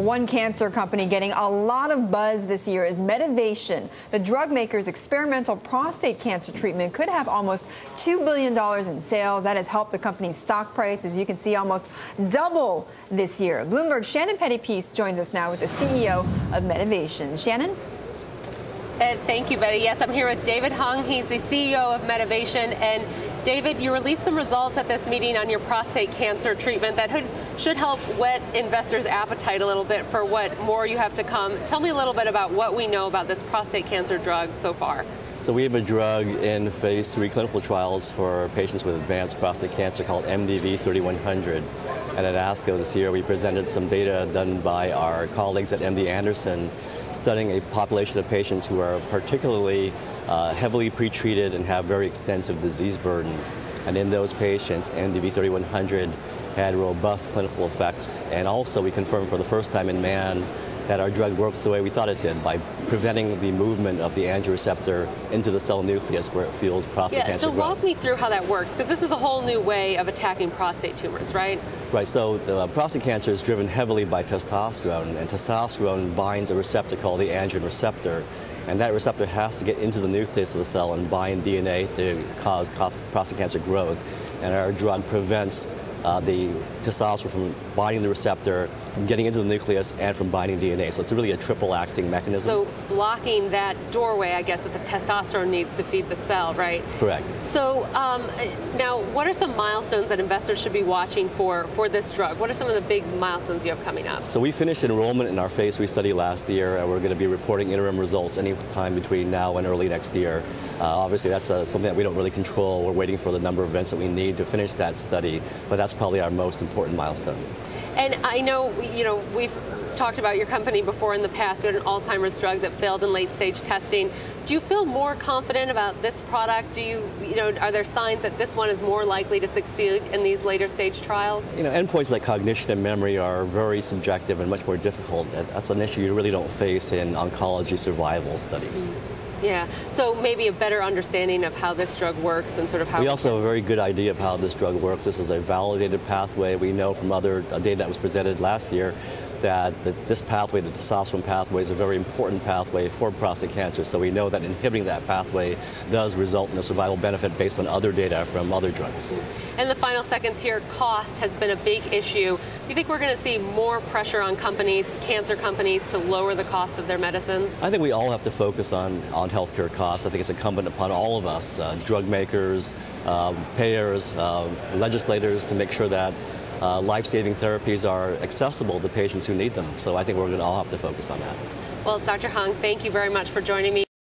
One cancer company getting a lot of buzz this year is Medivation. The drug maker's experimental prostate cancer treatment could have almost $2 billion in sales. That has helped the company's stock price, as you can see, almost double this year. Bloomberg's Shannon Pettypiece joins us now with the CEO of Medivation. Shannon? Thank you, Betty. Yes, I'm here with David Hung. He's the CEO of Medivation. And David, you released some results at this meeting on your prostate cancer treatment that should help whet investors' appetite a little bit for what more you have to come. Tell me a little bit about what we know about this prostate cancer drug so far. So we have a drug in phase 3 clinical trials for patients with advanced prostate cancer called MDV-3100. And at ASCO this year, we presented some data done by our colleagues at MD Anderson studying a population of patients who are particularly heavily pretreated and have very extensive disease burden. And in those patients, MDV-3100 had robust clinical effects. And also we confirmed for the first time in man that our drug works the way we thought it did by preventing the movement of the androgen receptor into the cell nucleus where it fuels prostate cancer growth. So walk me through how that works, because this is a whole new way of attacking prostate tumors, right? Right, so the prostate cancer is driven heavily by testosterone, and testosterone binds a receptor called the androgen receptor, and that receptor has to get into the nucleus of the cell and bind DNA to cause prostate cancer growth, and our drug prevents the testosterone from binding the receptor, from getting into the nucleus, and from binding DNA. So it's really a triple acting mechanism. So blocking that doorway, I guess, that the testosterone needs to feed the cell, right? Correct. So now, what are some milestones that investors should be watching for this drug? What are some of the big milestones you have coming up? So we finished enrollment in our phase 3 study last year, and we're going to be reporting interim results anytime between now and early next year. Obviously, that's something that we don't really control. We're waiting for the number of events that we need to finish that study, but that's probably our most important milestone. And I know, we've talked about your company before in the past. You had an Alzheimer's drug that failed in late-stage testing. Do you feel more confident about this product? Are there signs that this one is more likely to succeed in these later-stage trials? Endpoints like cognition and memory are very subjective and much more difficult. That's an issue you really don't face in oncology survival studies. Yeah, so maybe a better understanding of how this drug works and sort of how... We also have a very good idea of how this drug works. This is a validated pathway. We know from other data that was presented last year that this pathway, the testosterone pathway, is a very important pathway for prostate cancer. So we know that inhibiting that pathway does result in a survival benefit based on other data from other drugs. In the final seconds here, cost has been a big issue. Do you think we're going to see more pressure on companies, cancer companies, to lower the cost of their medicines? I think we all have to focus on healthcare costs. I think it's incumbent upon all of us, drug makers, payers, legislators, to make sure that life-saving therapies are accessible to patients who need them. So I think we're going to all have to focus on that. Well, Dr. Hung, thank you very much for joining me.